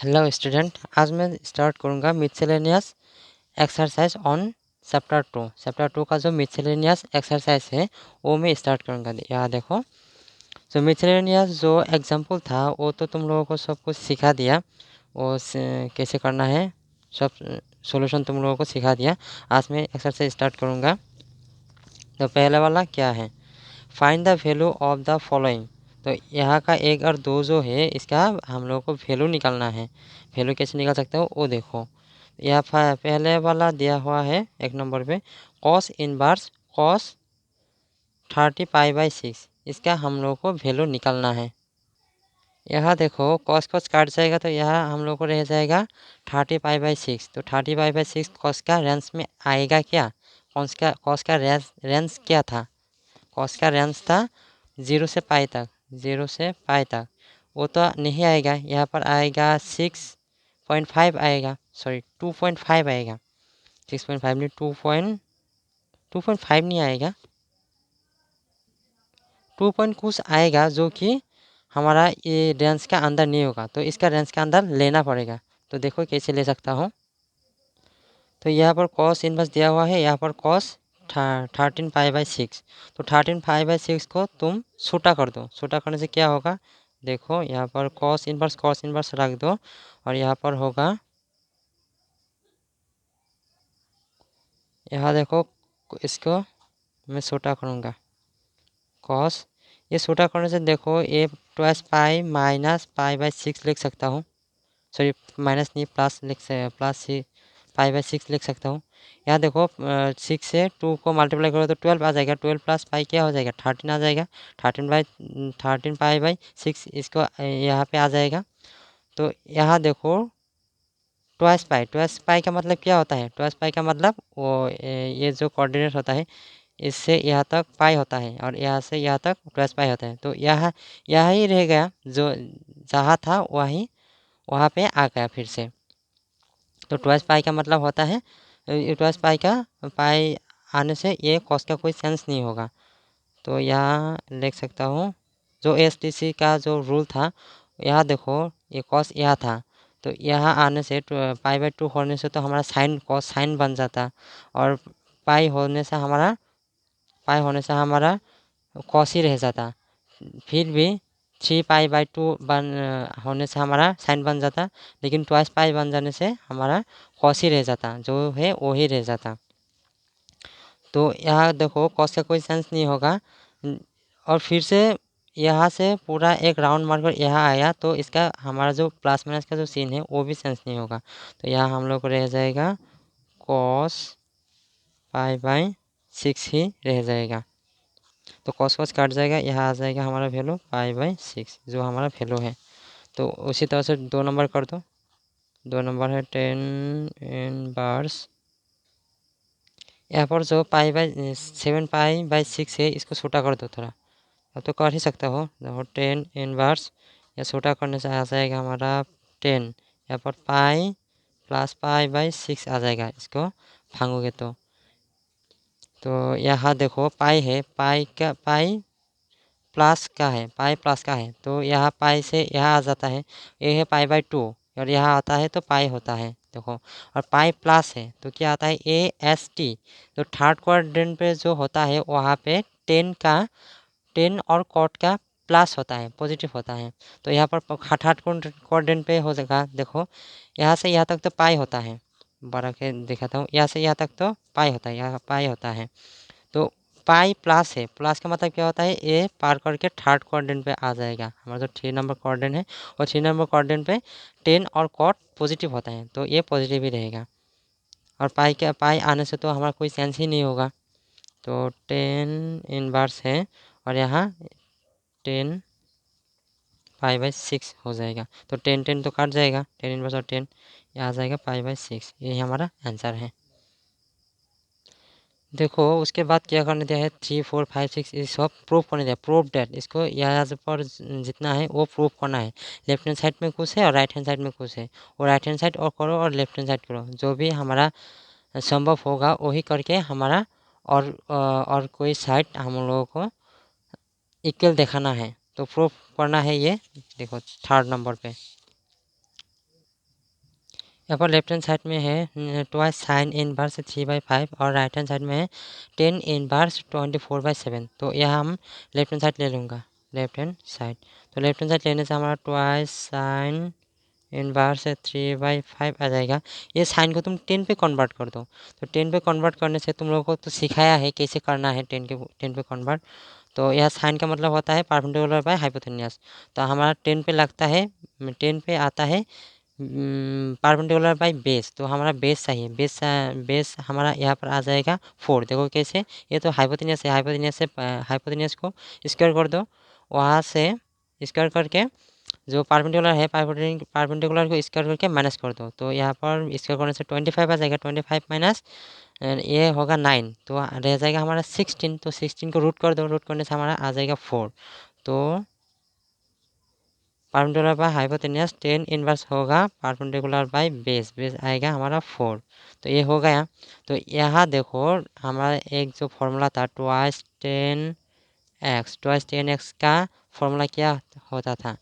Hello student, आज मैं start करूँगा मिसलेनियस एक्सरसाइज ऑन चैप्टर 2 का जो मिसलेनियस एक्सरसाइज है वो मैं स्टार्ट करूँगा। यहाँ देखो, जो मिसलेनियस जो एग्जाम्पल था वो तो तुम लोगों को सब कुछ सिखा दिया। कैसे करना है सब सॉल्यूशन तुम लोगों को सिखा दिया। आज मैं एक्सरसाइज स्टार्ट करूँगा। तो पहले वाला क्या है, find the value of the following. तो यहाँ का 1 और 2 जो है इसका हम लोगों को वैल्यू निकालना है। वैल्यू कैसे निकाल सकते हो वो देखो। यहाँ पहले वाला दिया हुआ है 1 नंबर पे, कॉस इनवर्स कॉस 30π/6, इसका हम लोग को वैल्यू निकालना है। यहाँ देखो कॉस कॉस काट जाएगा तो यहाँ हम लोग को रह जाएगा 30π/6। तो 30π/6 कॉस का रेंज में आएगा क्या? कॉस का रेंज क्या था? कॉस का रेंज था 0 से पाई तक, 0 से पाई तक। वो तो नहीं आएगा, यहाँ पर आएगा 6.5 आएगा, सॉरी 2.5 आएगा। 6.5 नहीं, 2.5 नहीं आएगा, 2 पॉइंट कुछ आएगा जो कि हमारा ये रेंज का अंदर नहीं होगा। तो इसका रेंज का अंदर लेना पड़ेगा। तो देखो कैसे ले सकता हूँ। तो यहाँ पर कॉस इनवर्स दिया हुआ है, यहाँ पर कॉस 13π/6। तो 13π/6 को तुम छोटा कर दो। छोटा करने से क्या होगा, देखो यहाँ पर कॉस इनवर्स रख दो और यहाँ पर होगा, यहाँ देखो इसको मैं छोटा करूँगा। कॉस ये छोटा करने से देखो ये 2π-π/6 लिख सकता हूँ। सॉरी माइनस नहीं, प्लस π/6 लिख सकता हूँ। यहाँ देखो 6 से 2 को मल्टीप्लाई करो तो 12 आ जाएगा। 12 + पाई क्या हो जाएगा, 13 आ जाएगा। 13π/6 इसको यहाँ पे आ जाएगा। तो यहाँ देखो ट्वाइस पाई का मतलब क्या होता है? ट्वाइस पाई का मतलब वो ये जो कोऑर्डिनेट होता है इससे यहाँ तक पाई होता है और यहाँ से यहाँ तक ट्वाइस पाई होता है। तो यहाँ ही रह गया, जो जहाँ था वहीं वहाँ पे आ गया फिर से। तो ट्वाइस पाई का मतलब होता है, ट्वाइस पाई आने से ये कॉस का कोई सेंस नहीं होगा। तो यहाँ लिख सकता हूँ जो एसटीसी का जो रूल था। यहाँ देखो ये कॉस यहाँ था, तो यहाँ आने से π/2 होने से तो हमारा साइन कॉस साइन बन जाता और पाई होने से हमारा कॉस ही रह जाता। फिर भी 3π/2 होने से हमारा साइन बन जाता, लेकिन ट्वाइस पाई बन जाने से हमारा कॉस ही रह जाता, जो है वो ही रह जाता। तो यहाँ देखो कॉस का कोई सेंस नहीं होगा। और फिर से यहाँ से पूरा एक राउंड मारकर यहाँ आया तो इसका हमारा जो प्लस माइनस का जो सीन है वो भी सेंस नहीं होगा। तो यहाँ हम लोग को रह जाएगा कॉस π/6 ही रह जाएगा। तो कॉस कॉस काट जाएगा, यहाँ आ जाएगा हमारा वैल्यू π/6 जो हमारा वैल्यू है। तो उसी तरह से 2 नंबर कर दो। 2 नंबर है 10 इनवर्स, यहाँ पर जो π/7π/6 है इसको छोटा कर दो थोड़ा। अब तो कर ही सकता हो। देखो 10 इनवर्स या छोटा करने से आ जाएगा हमारा 10, यहाँ पर पाई + π/6 आ जाएगा इसको भागोगे तो यहाँ देखो पाई है, पाई प्लस का है तो यहाँ पाई से यहाँ आ जाता है, ये है π/2 और यहाँ आता है तो पाई होता है देखो। और पाई प्लस है तो क्या आता है AST। तो थर्ड क्वाड्रेंट पे जो होता है वहाँ पे 10 और कॉट का प्लस होता है, पॉजिटिव होता है। तो यहाँ पर थर्ड क्वाड्रेंट पे हो जाएगा। देखो यहाँ से यहाँ तक तो पाई होता है, बड़ा के दिखाता हूँ, यहाँ से यहाँ तक तो पाई होता है, यहाँ पाई होता है। तो पाई प्लस है, प्लस का मतलब क्या होता है, ए पार करके थर्ड क्वाड्रेंट पे आ जाएगा। हमारा जो 3 नंबर क्वाड्रेंट है और 3 नंबर क्वाड्रेंट पे 10 और कॉट पॉजिटिव होता है तो ये पॉजिटिव ही रहेगा। और पाई आने से तो हमारा कोई सेंस ही नहीं होगा। तो 10 इनवर्स है और यहाँ 10 π/6 हो जाएगा। तो 10 तो कट जाएगा, 10 इनवर्स और 10 ये आ जाएगा π/6। यही हमारा आंसर है। देखो उसके बाद क्या करने दिया है, 3 4 5 6 ये सब प्रूफ करने दिया, प्रूफ डेट। इसको यहाँ पर जितना है वो प्रूफ करना है। लेफ्ट हैंड साइड में कुछ है और राइट हैंड साइड में कुछ है, और राइट हैंड साइड और करो और लेफ्ट हैंड साइड करो, जो भी हमारा संभव होगा वही करके हमारा और कोई साइड हम लोगों को इक्वल दिखाना है। तो प्रूफ करना है ये, देखो थर्ड नंबर पे। यहाँ पर लेफ्ट हैंड साइड में है ट्वाइस साइन इनवर्स 3/5 और राइट हैंड साइड में है 10 इनवर्स 24/7। तो यहाँ हम लेफ्ट हैंड साइड ले लूँगा, लेफ्ट हैंड साइड। तो लेफ्ट हैंड साइड लेने से हमारा ट्वाइस साइन इनवर्स 3/5 आ जाएगा। ये साइन को तुम 10 पे कन्वर्ट कर दो। तो 10 पे कन्वर्ट करने से तुम लोगों को तो सिखाया है कैसे करना है 10 पे कन्वर्ट। तो यह साइन का मतलब होता है परपेंडिकुलर बाय हाइपोटेन्यूस। तो हमारा 10 पे लगता है, 10 पे आता है परपेंडिकुलर बाय बेस। तो हमारा बेस चाहिए, बेस हमारा यहाँ पर आ जाएगा 4। देखो कैसे, ये तो हाइपोटेन्यूस है, हाइपोटेन्यूस को स्क्वायर कर दो, वहाँ से स्क्वायर करके जो परपेंडिकुलर है परपेंडिकुलर को स्क्वायर करके माइनस कर दो। तो यहाँ पर स्क्वायर करने से 25 आ जाएगा, 25 माइनस ये होगा 9, तो रह जाएगा हमारा 16। तो 16 को रूट कर दो, रूट करने से हमारा आ जाएगा 4। तो परपेंडिकुलर बाय हाइपोटेन्यूस 10 इनवर्स होगा परपेंडिकुलर बाय बेस, बेस आएगा हमारा 4। तो ये हो गया। तो यहाँ देखो हमारा एक जो फॉर्मूला था ट्वाइस 10x का फॉर्मूला क्या होता था,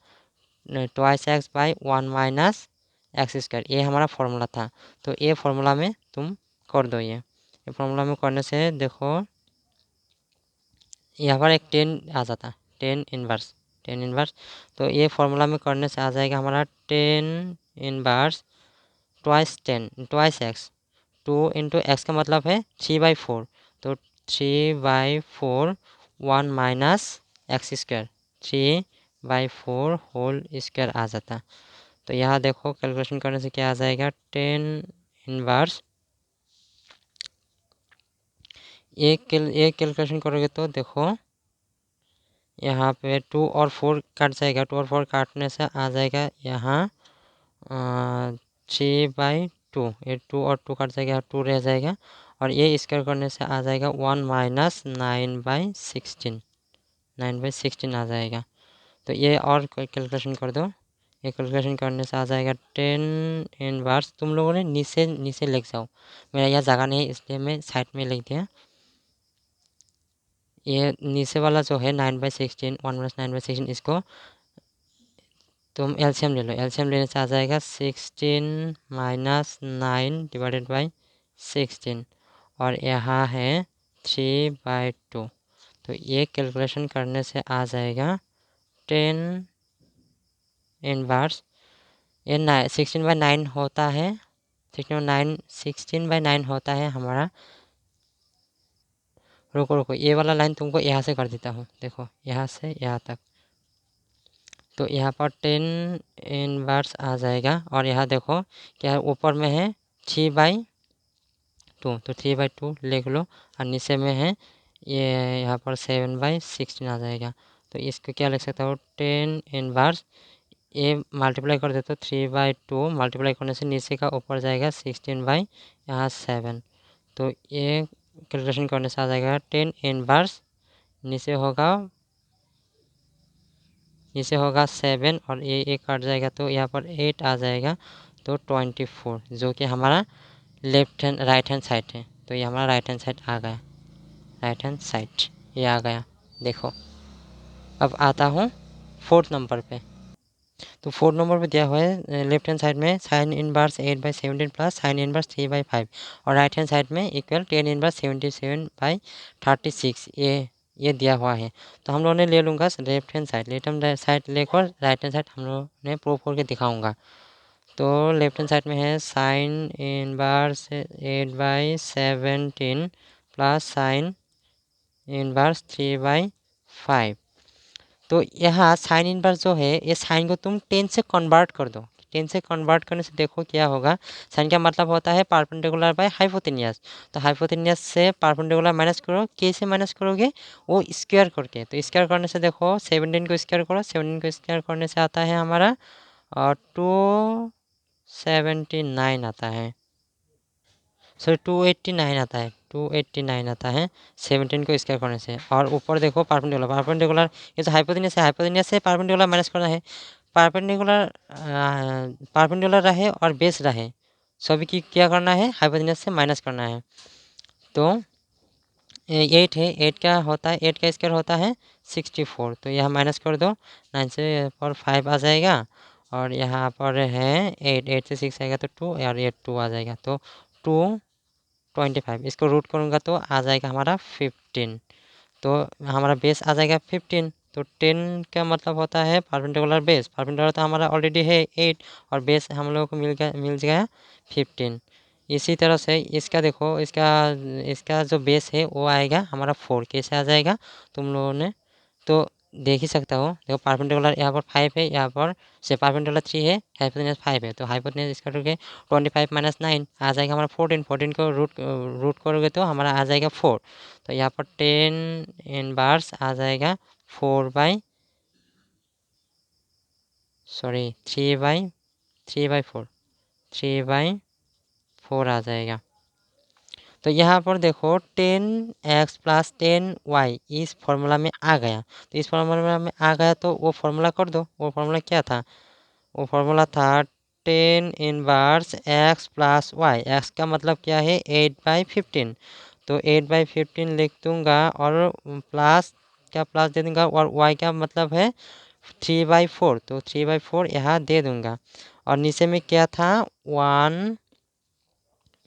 twice x by 1 minus x square, ये हमारा फॉर्मूला था। तो ये फॉर्मूला में तुम कर दो, ये फॉर्मूला में करने से देखो यहाँ पर एक 10 आ जाता, 10 इनवर्स। तो ये फॉर्मूला में करने से आ जाएगा हमारा 10 inverse twice x, 2 into x का मतलब है 3/4। तो 3/4 1 minus x square, 3/4 whole square आ जाता। तो यहाँ देखो कैलकुलेशन करने से क्या आ जाएगा, 10 इनवर्स, एक कैलकुलेशन करोगे तो देखो यहाँ पे 2 और 4 काट जाएगा, 2 और 4 काटने से आ जाएगा यहाँ 3/2। ये 2 और 2 काट जाएगा, 2 रह जाएगा, और ये स्क्वायर करने से आ जाएगा 1 माइनस 9/16 आ जाएगा। तो ये और कैलकुलेशन कर दो, ये कैलकुलेशन करने से आ जाएगा 10 इनवर्स। तुम लोगों ने नीचे नीचे लिख जाओ, मेरा यहाँ जगह नहीं है इसलिए मैं साइड में लिख दिया। ये नीचे वाला जो है 9/16, 1 माइनस 9/16, इसको तुम एलसीएम ले लो। एलसीएम लेने से आ जाएगा 16 माइनस 9 डिवाइडेड बाई 16, और यहाँ है 3/2। तो ये कैलकुलेशन करने से आ जाएगा 10 इनवर्स, ये 16/9 होता है, 16/9 होता है हमारा। रुको रुको, ये वाला लाइन तुमको यहाँ से कर देता हूँ, देखो यहाँ से यहाँ तक। तो यहाँ पर 10 इनवर्स आ जाएगा, और यहाँ देखो क्या ऊपर में है 3/2, तो 3/2 लिख लो, और नीचे में है ये यहाँ पर 7/16 आ जाएगा। तो इसको क्या लिख सकता हो, 10 इनवर्स, ये मल्टीप्लाई कर देते हो 3/2, मल्टीप्लाई करने से नीचे का ऊपर जाएगा 16/7। तो ये कैलकुलेशन करने से आ जाएगा 10 इनवर्स, नीचे होगा 7, और ये कट जाएगा तो यहाँ पर 8 आ जाएगा। तो 24, जो कि हमारा राइट हैंड साइड है। तो ये हमारा राइट हैंड साइड आ गया, राइट हैंड साइड ये आ गया। देखो अब आता हूँ 4th नंबर पे। तो 4 नंबर पे दिया हुआ है लेफ्ट हैंड साइड में sine inverse 8/17 plus sine inverse 3/5, और राइट हैंड साइड में इक्वल 10 इनवर्स 77/36, ये दिया हुआ है। तो हम लोगों ने ले लूँगा लेफ्ट हैंड साइड लेकर राइट हैंड साइड हम लोगों ने प्रूव करके दिखाऊँगा। तो लेफ्ट हैंड साइड में है sine inverse 8/17 plus sine inverse 3/5। तो यहाँ साइन इनवर्स जो है ये साइन को तुम 10 से कन्वर्ट कर दो। 10 से कन्वर्ट करने से देखो क्या होगा, साइन का मतलब होता है परपेंडिकुलर बाय हाइपोटेन्यूस। तो हाइपोटेन्यूस से परपेंडिकुलर माइनस करो, कैसे माइनस करोगे, वो स्क्वायर करके। तो स्क्वायर करने से देखो 17 को स्क्वायर करो, 17 को स्क्वायर करने से आता है हमारा 279 आता है, सॉरी 289 आता है, 289 आता है 17 को स्क्वायर करने से। और ऊपर देखो परपेंडिकुलर, ये तो हाइपोटेन्यूस से परपेंडिकुलर माइनस करना है। परपेंडिकुलर रहे और बेस रहे, सभी की क्या करना है, हाइपोटेन्यूस से माइनस करना है। तो 8 है, 8 क्या होता है, 8 का स्क्वायर होता है 64। तो यह माइनस कर दो, 9 से पर 5 आ जाएगा, और यहाँ पर है 8, 8 से 6 आएगा तो 2 और ये 2 आ जाएगा तो 225। इसको रूट करूँगा तो आ जाएगा हमारा 15। तो हमारा बेस आ जाएगा 15। तो 10 का मतलब होता है परपेंडिकुलर बेस। परपेंडिकुलर तो हमारा ऑलरेडी है 8 और बेस हम लोगों को मिल गया 15। इसी तरह से इसका देखो, इसका इसका जो बेस है वो आएगा हमारा 4। कैसे आ जाएगा तुम लोगों ने तो देख ही सकता हो। देखो परपेंडिकुलर यहाँ पर 5 है, यहाँ पर से परपेंडिकुलर 3 है, हाइपोटेन्यूज 5 है। तो हाइपोटेन्यूज इसका करोगे 25 माइनस 9 आ जाएगा हमारा 14। 14 को रूट करोगे तो हमारा आ जाएगा 4। तो यहाँ पर 10 इनवर्स आ जाएगा 3/4 3/4 आ जाएगा। तो यहाँ पर देखो 10x प्लस 10y इस फॉर्मूला में आ गया। तो इस फॉर्मूला में आ गया तो वो फॉर्मूला कर दो। वो फॉर्मूला क्या था? वो फॉर्मूला था 10 inverse x plus y. X का मतलब क्या है 8/15। तो 8/15 लिख दूंगा और प्लस का प्लस दे दूंगा और y का मतलब है 3/4। तो 3/4 यहाँ दे दूंगा और नीचे में क्या था 1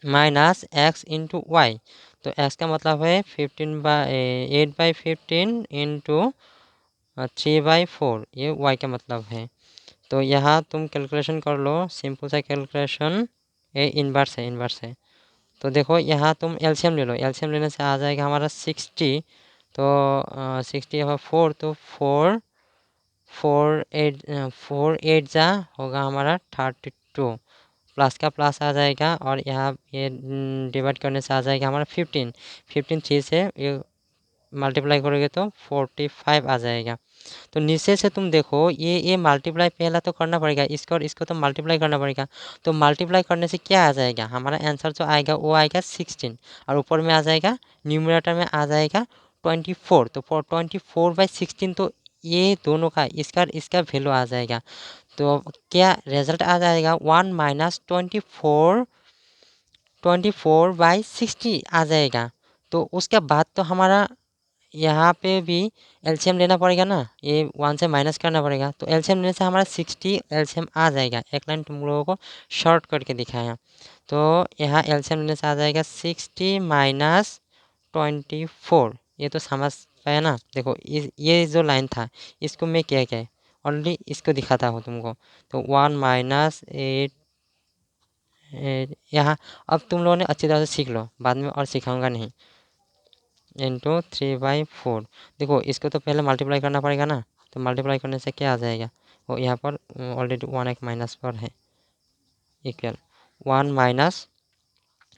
माइनस एक्स इंटू वाई। तो एक्स का मतलब है 8/15 इंटू 3/4, ये वाई का मतलब है। तो यहाँ तुम कैलकुलेशन कर लो, सिंपल सा कैलकुलेशन। ये इन्वर्स है, इन्वर्स है। तो देखो यहाँ तुम एलसीएम ले लो। एलसीएम लेने से आ जाएगा हमारा 60। तो 60 और 4 तो 4 8 जा होगा हमारा 32। प्लस का प्लस आ जाएगा और यहाँ ये डिवाइड करने से आ जाएगा हमारा 15। 15 3 से ये मल्टीप्लाई करोगे तो 45 आ जाएगा। तो नीचे से तुम देखो ये मल्टीप्लाई पहला तो करना पड़ेगा, इसको और इसको तो मल्टीप्लाई करना पड़ेगा। तो मल्टीप्लाई करने से क्या आ जाएगा हमारा आंसर जो आएगा वो आएगा 16 और ऊपर में आ जाएगा न्यूमरेटर में आ जाएगा 24। तो 24/16 तो ये दोनों का इसका इसका वैल्यू आ जाएगा। तो क्या रिजल्ट आ जाएगा 1 माइनस 24/60 आ जाएगा। तो उसके बाद तो हमारा यहाँ पे भी एलसीएम लेना पड़ेगा ना, ये 1 से माइनस करना पड़ेगा। तो एलसीएम लेने से हमारा 60 एलसीएम आ जाएगा। एक लाइन तुम लोगों को शॉर्ट करके दिखाया। तो यहाँ एलसीएम लेने से आ जाएगा 60 माइनस 24। ये तो समझ पाया ना। देखो ये जो लाइन था इसको मैं क्या क्या ऑनली इसको दिखाता हूँ तुमको। तो 1 माइनस 8 यहाँ अब तुम लोगों ने अच्छी तरह से सीख लो, बाद में और सिखाऊंगा नहीं। इंटू 3/4। देखो इसको तो पहले मल्टीप्लाई करना पड़ेगा ना। तो मल्टीप्लाई करने से क्या आ जाएगा वो यहाँ पर ऑलरेडी 1 एक माइनस पर है इक्वल 1 माइनस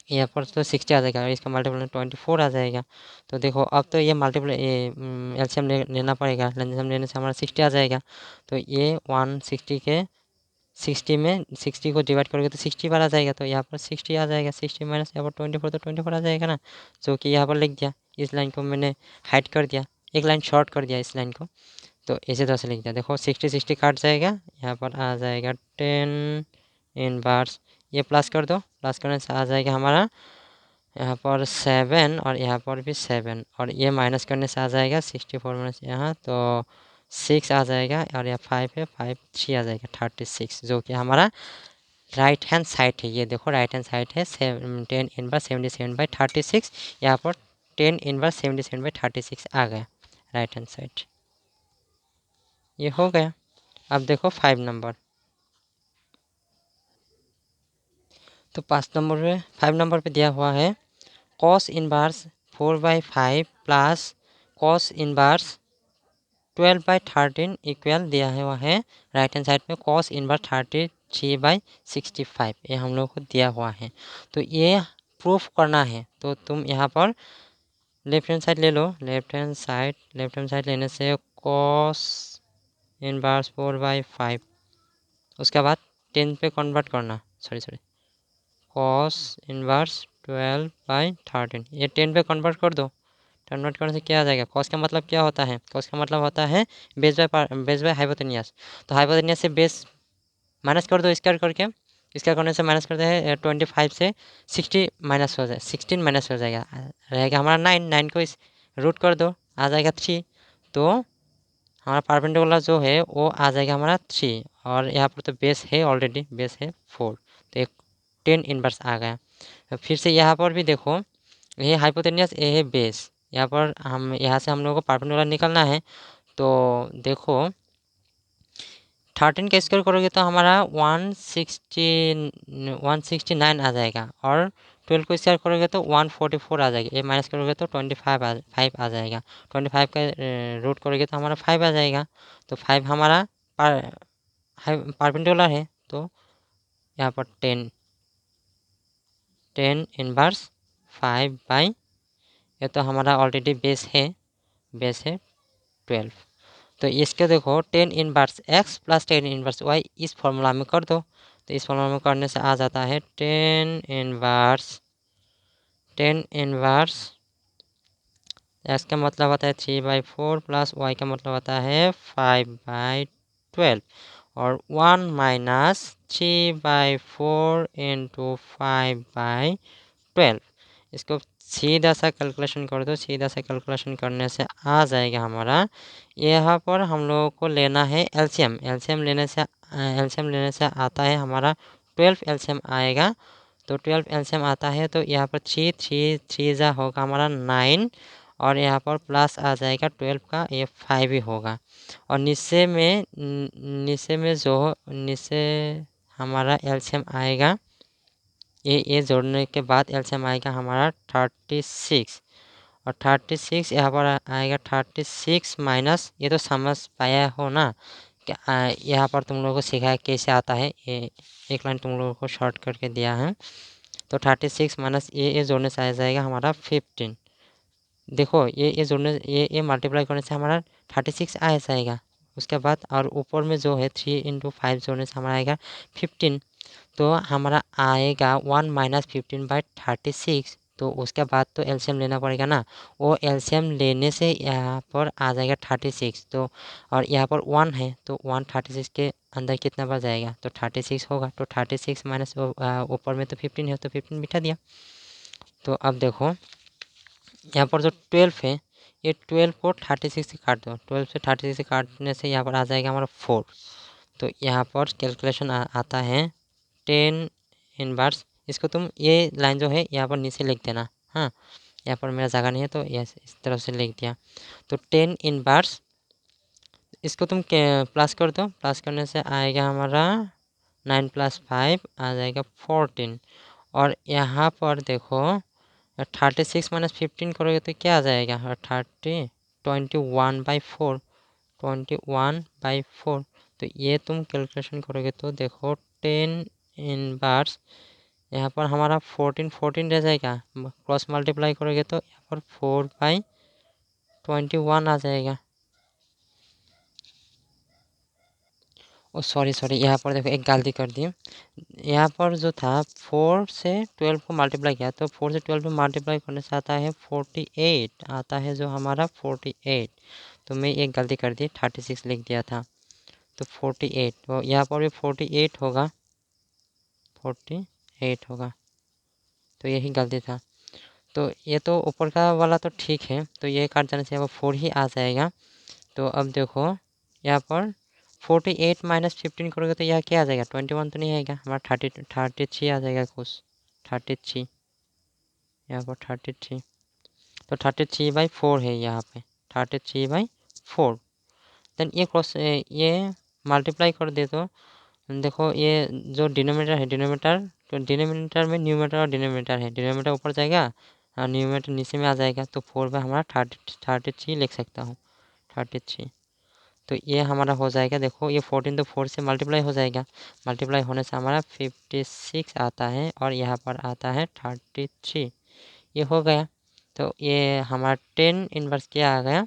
यहाँ पर तो 60 आ जाएगा और इसका मल्टीप्लाई 24 आ जाएगा। तो देखो अब तो ये मल्टीप्लाई एलसीएम लेना पड़ेगा। एलसीएम लेने से हमारा 60 आ जाएगा। तो ये 160 के 60 में 60 को डिवाइड करोगे तो 60 बार आ जाएगा। तो यहाँ पर 60 आ जाएगा। 60 माइनस यहाँ पर 24 तो 24 आ जाएगा ना, जो कि यहाँ पर लिख दिया। इस लाइन को मैंने हाइड कर दिया, एक लाइन शॉर्ट कर दिया इस लाइन को। तो इसी तरह से लिख दिया। देखो 60 काट जाएगा, यहाँ पर आ जाएगा 10 इनवर्स। ये प्लस कर दो, प्लस करने से आ जाएगा हमारा यहाँ पर 7 और यहाँ पर भी 7 और ये माइनस करने से आ जाएगा 64 माइनस यहाँ तो 6 आ जाएगा और यहाँ 5 है, 5 3 आ जाएगा 36, जो कि हमारा राइट हैंड साइड है। ये देखो राइट हैंड साइड है 10 इनवर्स 77/36। यहाँ पर 10 इनवर्स 77/36 आ गया राइट हैंड साइड। ये हो गया। अब देखो 5 नंबर। तो 5 नंबर पे दिया हुआ है cos inverse 4/5 plus cos inverse 12/13 equal दिया हुआ है राइट हैंड साइड में कॉस इनवर्स 33/65। ये हम लोग को दिया हुआ है। तो ये प्रूफ करना है। तो तुम यहाँ पर लेफ्ट हैंड साइड ले लो। लेफ्ट हैंड साइड लेने से कॉस इनवर्स 4/5 उसके बाद 10 पे कन्वर्ट करना, सॉरी कॉस इनवर्स 12/13 ये 10 पे कन्वर्ट कर दो। कन्वर्ट करने से क्या आ जाएगा, कॉस का मतलब क्या होता है, कॉस का मतलब होता है बेस बाय हाइपोटेनियस। तो हाइपोटेनियस से बेस माइनस कर दो स्क्वायर करके, स्क्वायर करने से माइनस करते हैं 25 से 60 माइनस हो जाए 16 माइनस हो जाएगा, रहेगा हमारा 9 को इस रूट कर दो आ जाएगा 3। तो हमारा परपेंडिकुलर जो है वो आ जाएगा हमारा 3, और यहाँ पर तो बेस है, ऑलरेडी बेस है 4, तो एक 10 इनवर्स आ गया। तो फिर से यहाँ पर भी देखो, ये हाइपोटेनियस, ये है बेस। यहाँ पर हम यहाँ से हम लोगों को परपेंडिकुलर निकलना है, तो देखो 13 का स्क्वायर करोगे तो हमारा 169 आ जाएगा, और 12 को स्क्वायर करोगे तो 144 आ जाएगा। ये माइनस करोगे तो 5 आ जाएगा। 25 का रूट करोगे तो हमारा 5 आ जाएगा। तो 5 हमारा परपेंडिकुलर है, तो यहाँ पर 10 इनवर्स 5/, ये तो हमारा ऑलरेडी बेस है 12। तो इसके देखो 10 inverse x plus 10 inverse y इस फॉर्मूला में कर दो। तो इस फॉर्मूला में करने से आ जाता है 10 इनवर्स x का मतलब होता है 3/4 प्लस y का मतलब होता है 5/12, और 1 माइनस 3/4 इंटू 5/12। इसको सीधा सा कैलकुलेशन कर दो। सीधा सा कैलकुलेशन करने से आ जाएगा हमारा, यहाँ पर हम लोगों को लेना है एलसीएम। एलसीएम लेने से आता है हमारा 12 एलसीएम आएगा। तो 12 एलसीएम आता है, तो यहाँ पर 3 जा होगा हमारा 9, और यहाँ पर प्लस आ जाएगा 12 का, ये 5 ही होगा। और नीचे हमारा एलसीएम आएगा, ये जोड़ने के बाद एलसीएम आएगा हमारा 36, और 36 यहाँ पर आएगा 36 माइनस, ये तो समझ पाया हो ना। यहाँ पर तुम लोगों को सिखाया कैसे आता है, ये एक लाइन तुम लोगों को शॉर्ट करके दिया है। तो 36 माइनस ये जोड़ने से आ जाएगा हमारा 15। देखो ये जोड़ने, ये मल्टीप्लाई करने से हमारा 36 आ जाएगा। उसके बाद और ऊपर में जो है 3 इंटू 5 जोड़ने से हमारा आएगा 15। तो हमारा आएगा 1 माइनस 15/36। तो उसके बाद तो एलसीएम लेना पड़ेगा ना, वो एलसीएम लेने से यहाँ पर आ जाएगा 36। तो और यहाँ पर 1 है, तो 1 36 के अंदर कितना बच जाएगा, तो 36 होगा। तो 36 माइनस ऊपर में तो 15 है, तो 15 बिठा दिया। तो अब देखो यहाँ पर जो 12 है, ये 12 को 36 से काट दो। 12 से 36 से काटने से यहाँ पर आ जाएगा हमारा 4। तो यहाँ पर कैलकुलेशन आता है 10 इनवर्स। इसको तुम ये लाइन जो है यहाँ पर नीचे लिख देना। हाँ, यहाँ पर मेरा जगह नहीं है, तो इस तरफ से लिख दिया। तो 10 इनवर्स, इसको तुम प्लस कर दो। प्लस करने से आएगा हमारा 9 प्लस 5 आ जाएगा 14। और यहाँ पर देखो 36 माइनस 15 करोगे तो क्या आ जाएगा, और 21/4, 21/4। तो ये तुम कैलकुलेशन करोगे तो देखो 10 इनवर्स, यहाँ पर हमारा 14 रह जाएगा। क्रॉस मल्टीप्लाई करोगे तो यहाँ पर 4/21 आ जाएगा। ओ सॉरी, यहाँ पर देखो एक गलती कर दी। यहाँ पर जो था 4 से 12 को मल्टीप्लाई किया, तो 4 से 12 में मल्टीप्लाई करने से आता है 48, आता है जो हमारा 48। तो मैं एक गलती कर दी, 36 लिख दिया था, तो 48। तो यहाँ पर भी 48 होगा, 48 होगा। तो यही गलती था। तो ये तो ऊपर का वाला तो ठीक है, तो ये काट जाने से यहाँ पर 4 ही आ जाएगा। तो अब देखो यहाँ पर 48 माइनस 15 करोगे तो यह क्या आ जाएगा, 21 तो नहीं आएगा हमारा, 33 आ जाएगा कुछ, 33, यहाँ पर 33। तो 33/4 है यहाँ पे, 33/4। देन ये ये मल्टीप्लाई कर दे तो देखो ये जो डिनोमिनेटर है, तो डिनोमिनेटर में न्यूमरेटर और डिनोमिनेटर है। डिनोमिनेटर ऊपर जाएगा और न्यूमरेटर नीचे में आ जाएगा। तो 4 में हमारा 33 लिख सकता हूँ, 33। तो ये हमारा हो जाएगा। देखो ये 14 तो 4 से मल्टीप्लाई हो जाएगा, मल्टीप्लाई होने से हमारा 56 आता है, और यहाँ पर आता है 33। ये हो गया। तो ये हमारा 10 इनवर्स क्या आ गया,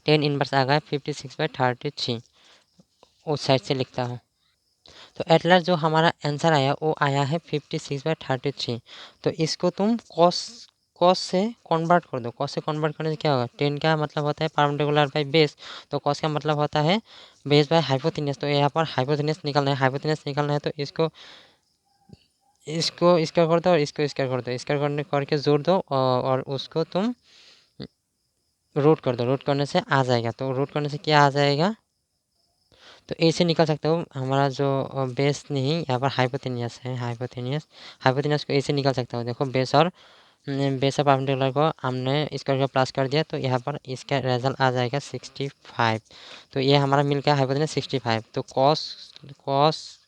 10 इनवर्स आ गया 56/33। उस साइड से लिखता हूँ। तो एट लास्ट जो हमारा आंसर आया वो आया है 56/33। तो इसको तुम कॉस से कन्वर्ट कर दो। कॉस से कन्वर्ट करने से क्या होगा, 10 का मतलब होता है परपेंडिकुलर बाई बेस, तो कॉस का मतलब होता है बेस बाय हाइपोटेन्यूस। तो यहाँ पर हाइपोटेन्यूस निकलना है, तो इसको स्क्वायर कर दो, और इसको स्क्वायर कर दो, स्क्वायर करने करके जोड़ दो, और उसको तुम रूट कर दो, रूट करने से आ जाएगा। तो रूट करने से क्या आ जाएगा, तो ए से निकल सकते हो। हमारा जो बेस नहीं, यहाँ पर हाइपोटेनियस है, हाइपोटेनियस, हाइपोटेनियस को ए से निकल सकते हो। देखो बेस और बेस और परपेंडिकुलर को हमने स्क्वायर को प्लस कर दिया, तो यहाँ पर इसका रिजल्ट आ जाएगा 65। तो ये हमारा मिल गया हाइपोटेनियस 65। तो कॉस कॉस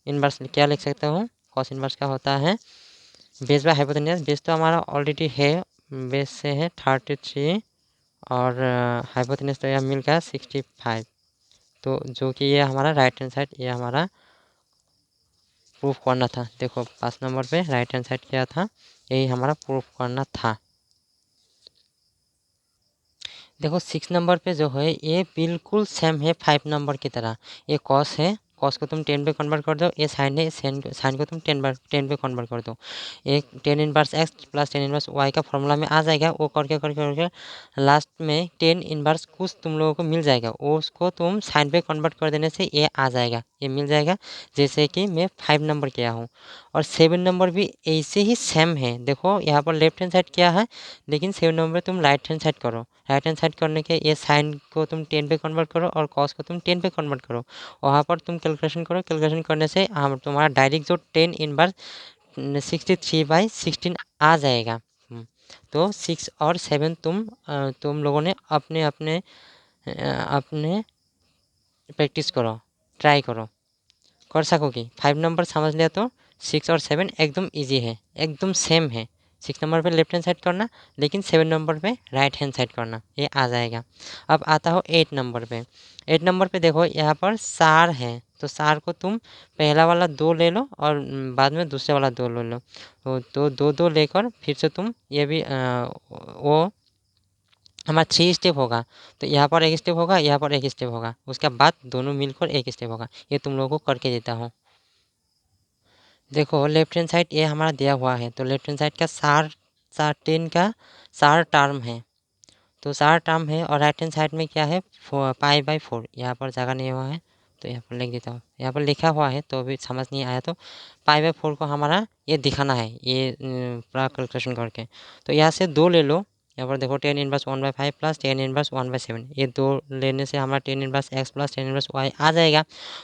इनवर्स क्या लिख सकता हूँ, कॉस इनवर्स का होता है बेस बाय हाइपोटेनियस। बेस तो हमारा ऑलरेडी है, बेस से है 33 और हाइपोटेनियस तो यह मिल गया 65। तो जो कि ये हमारा राइट हैंड साइड, ये हमारा प्रूफ करना था। देखो 5 नंबर पे राइट हैंड साइड क्या था, यही हमारा प्रूफ करना था। देखो 6 नंबर पे जो है ये बिल्कुल सेम है 5 नंबर की तरह। ये कॉस है, कॉस को तुम 10 पे कन्वर्ट कर दो। ये साइन है, साइन को तुम 10 पे कन्वर्ट कर दो। एक 10 inverse x plus 10 inverse y का फॉर्मूला में आ जाएगा। वो करके करके करके लास्ट में 10 इनवर्स कुछ तुम लोगों को मिल जाएगा, वो उसको तुम साइन पे कन्वर्ट कर देने से ये आ जाएगा, ये मिल जाएगा। जैसे कि मैं 5 नंबर किया हूँ। और 7 नंबर भी ऐसे ही सेम है। देखो यहाँ पर लेफ्ट हैंड साइड क्या है, लेकिन 7 नंबर तुम राइट हैंड साइड करो। राइट हैंड साइड करने के ये साइन को तुम 10 पे कन्वर्ट करो और कॉस को तुम 10 पे कन्वर्ट करो। वहाँ पर तुम कैलकुलेशन करो, कैलकुलेशन करने से हम तुम्हारा डायरेक्ट जो 10 इनवर्स 63/16 आ जाएगा। तो 6 और 7 तुम लोगों ने अपने अपने अपने प्रैक्टिस करो, ट्राई करो, कर सकोगे। 5 नंबर समझ लिया तो 6 और 7 एकदम इजी है, एकदम सेम है। 6 नंबर पे लेफ्ट हैंड साइड करना, लेकिन 7 नंबर पे राइट हैंड साइड करना, ये आ जाएगा। अब आता हो 8 नंबर पे। 8 नंबर पे देखो यहाँ पर सार है, तो सार को तुम पहला वाला 2 ले लो और बाद में दूसरे वाला 2 ले लो। तो दो दो दो लेकर फिर से तुम ये भी वो हमारा 3 स्टेप होगा। तो यहाँ पर एक स्टेप होगा, यहाँ पर एक स्टेप होगा, उसके बाद दोनों मिलकर एक स्टेप होगा। ये तुम लोगों को करके देता हूँ। देखो लेफ्ट हैंड साइड ये हमारा दिया हुआ है, तो लेफ्ट हैंड साइड का सार सार 10 का सार टर्म है, तो सार टर्म है। और राइट हैंड साइड में क्या है, पाई/4। यहाँ पर जगह नहीं हुआ है तो यहाँ पर लिख देता हूँ। यहाँ पर लिखा हुआ है तो अभी समझ नहीं आया, तो पाई/4 को हमारा ये दिखाना है, ये पूरा कैलकुलेशन करके। तो यहाँ से 2 ले लो। यहाँ पर देखो 10 इनवर्स 1/5 प्लस 10 इनवर्स 1/7, ये 2 लेने से हमारा 10 inverse x plus 10 inverse y आ जाएगा।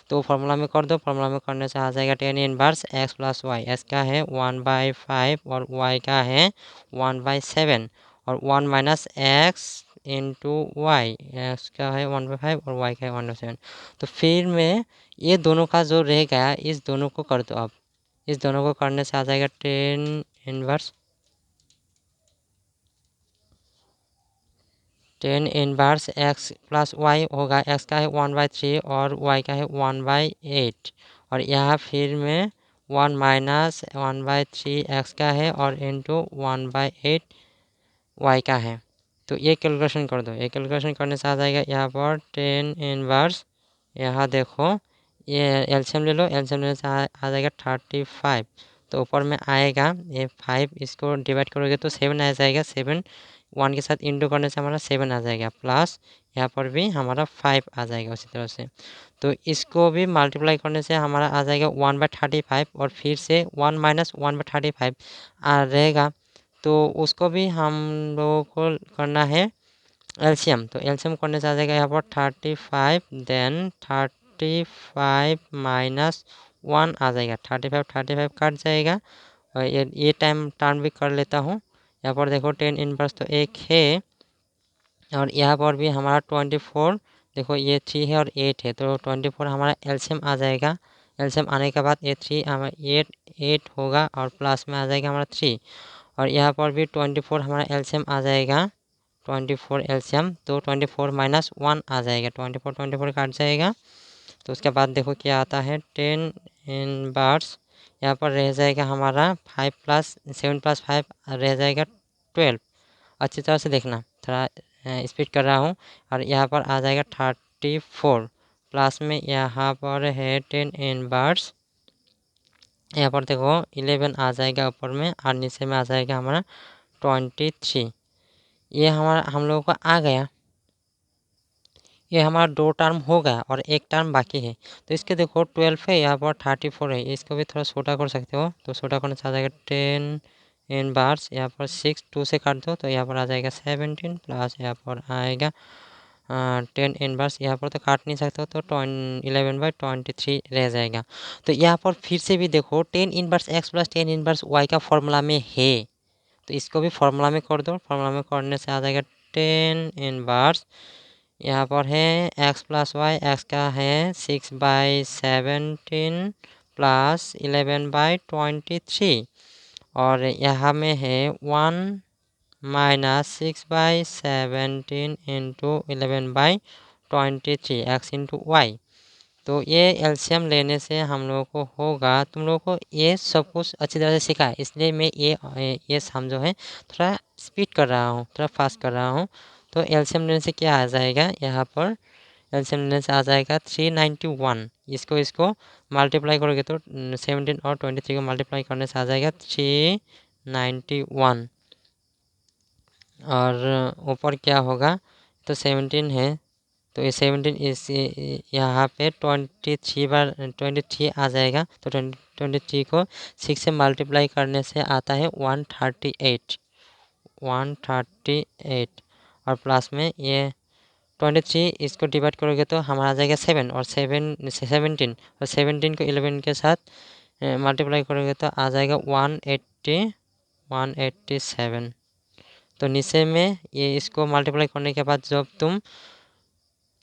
तो फार्मूला में कर दो, फार्मूला में करने से आ जाएगा 10 inverse x plus y. X का है 1/5 और वाई का है 1/7 और 1 minus x into y. X का है 1/5 और वाई का है 1/7। तो फिर में ये दोनों का जो रह गया, इस दोनों को कर दो। अब इस दोनों को करने से आ जाएगा 10 inverse 10 inverse x plus y होगा। एक्स का है 1/3 और वाई का है 1/8। और यहाँ फिर में 1 माइनस 1/3 एक्स का है और इंटू 1/8 वाई का है। तो ये कैलकुलेशन कर दो, ये कैलकुलेशन करने से आ जाएगा यहाँ पर 10 इनवर्स, यहाँ देखो ये एलसीएम ले लो, एलसीएम लेने से आ जाएगा 35। तो ऊपर में आएगा ये 5, इसको डिवाइड करोगे तो 7 आ जाएगा। 7 1 के साथ इंटू करने से हमारा 7 आ जाएगा, प्लस यहाँ पर भी हमारा 5 आ जाएगा उसी तरह से। तो इसको भी मल्टीप्लाई करने से हमारा आ जाएगा 1/35 और फिर से 1 माइनस 1/35 रहेगा। तो उसको भी हम लोगों को करना है एलसीएम। तो एलसीएम करने से आ जाएगा यहाँ पर 35, देन 35 माइनस 1 आ जाएगा। 35 कट जाएगा और ये टाइम टर्न भी कर लेता हूँ। यहाँ पर देखो 10 इनवर्स तो एक है और यहाँ पर भी हमारा 24। देखो ये 3 है और 8 है, तो 24 हमारा एलसीएम आ जाएगा। एलसीएम आने के बाद ये 3 हमारा 8 होगा और प्लस में आ जाएगा हमारा 3। और यहाँ पर भी 24 हमारा एलसीएम आ जाएगा। 24 एलसीएम तो 24 माइनस 1 आ जाएगा। 24 काट जाएगा। तो उसके बाद देखो क्या आता है 10 इनवर्स, यहाँ पर रह जाएगा हमारा 5 प्लस 7 प्लस 5 रह जाएगा 12। अच्छी तरह से देखना, थोड़ा स्पीड कर रहा हूँ। और यहाँ पर आ जाएगा 34 प्लस में यहाँ पर है 10 इनवर्स, यहाँ पर देखो 11 आ जाएगा ऊपर में और नीचे में आ जाएगा हमारा 23। ये हमारा हम लोगों का आ गया। ये हमारा 2 टर्म हो गया और एक टर्म बाकी है। तो इसके देखो 12 है, यहाँ पर 34 है, इसको भी थोड़ा छोटा कर सकते हो। तो छोटा करने से आ जाएगा 10 इनवर्स यहाँ पर 6 2 से काट दो तो यहाँ पर आ जाएगा 17 प्लस यहाँ पर आएगा 10 इनवर्स, यहाँ पर तो काट नहीं सकते हो तो 11/23 रह जाएगा। तो यहाँ पर फिर से भी देखो 10 inverse x plus 10 inverse y का फॉर्मूला में है, तो इसको भी फॉर्मूला में कर दो। फॉर्मूला में करने से आ जाएगा 10 इनवर्स, यहाँ पर है एक्स प्लस वाई, एक्स का है 6/17 प्लस 11/23 और यहाँ में है 1 minus 6/17 into 11/23 x into y. तो ये एलसीएम लेने से हम लोगों को होगा, तुम लोगों को ये सब कुछ अच्छी तरह से सीखा है इसलिए मैं ये समझो है थोड़ा स्पीड कर रहा हूँ, थोड़ा फास्ट कर रहा हूँ। तो एलसीएम लेने से क्या आ जाएगा, यहाँ पर एलसीएम लेने से आ जाएगा 391। इसको मल्टीप्लाई करोगे तो 17 और 23 को मल्टीप्लाई करने से आ जाएगा 391 और ऊपर क्या होगा तो 17 है तो ये 17 इस यहाँ पे 23 आ जाएगा। तो 23 को 6 से मल्टीप्लाई करने से आता है 138 और प्लस में ये 23 इसको डिवाइड करोगे तो हमारा आ जाएगा 7 और 17 और 17 को 11 के साथ मल्टीप्लाई करोगे तो आ जाएगा 187। तो नीचे में ये इसको मल्टीप्लाई करने के बाद जब तुम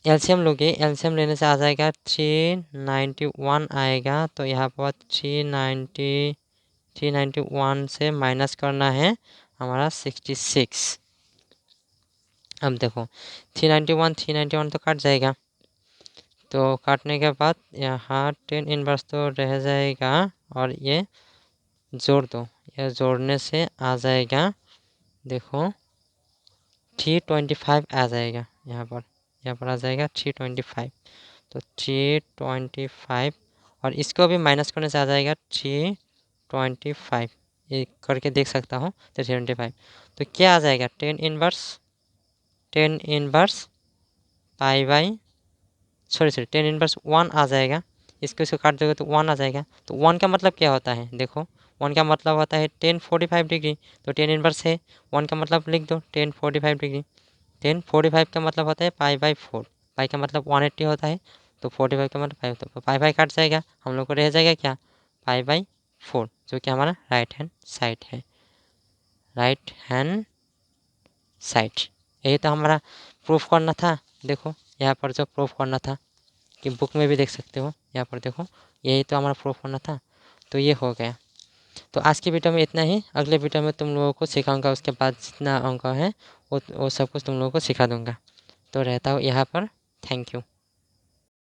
एलसीएम लोगे, एलसीएम लेने से आ जाएगा 391 आएगा। तो यहाँ पर 391 से माइनस करना है हमारा 66। अब देखो 391 तो कट जाएगा, तो काटने के बाद यहाँ 10 इनवर्स तो रह जाएगा और ये जोड़ दो, ये जोड़ने से आ जाएगा देखो 325 आ जाएगा। यहाँ पर आ जाएगा 325। तो 325 और इसको भी माइनस करने से आ जाएगा 325, ये करके देख सकता हूँ। तो 325 तो क्या आ जाएगा 10 इनवर्स पाई बाई 10 इनवर्स 1 आ जाएगा। इसको काट दोगे तो 1 आ जाएगा। तो 1 का मतलब क्या होता है देखो, 1 का मतलब होता है 1045 डिग्री। तो 10 इनवर्स है 1 का मतलब लिख दो 1045 डिग्री। 1045 का मतलब होता है पाई/4, पाई का मतलब 180 होता है तो 45 का मतलब पाई, तो पाई काट जाएगा, हम लोग को रह जाएगा क्या पाई/4 जो कि हमारा राइट हैंड साइड है, राइट हैंड साइड। यही तो हमारा प्रूफ करना था। देखो यहाँ पर जो प्रूफ करना था कि बुक में भी देख सकते हो, यहाँ पर देखो यही तो हमारा प्रूफ करना था, तो ये हो गया। तो आज की वीडियो में इतना ही, अगले वीडियो में तुम लोगों को सिखाऊंगा, उसके बाद जितना अंक है वो सब कुछ तुम लोगों को सिखा दूंगा। तो रहता हूँ यहाँ पर, थैंक यू।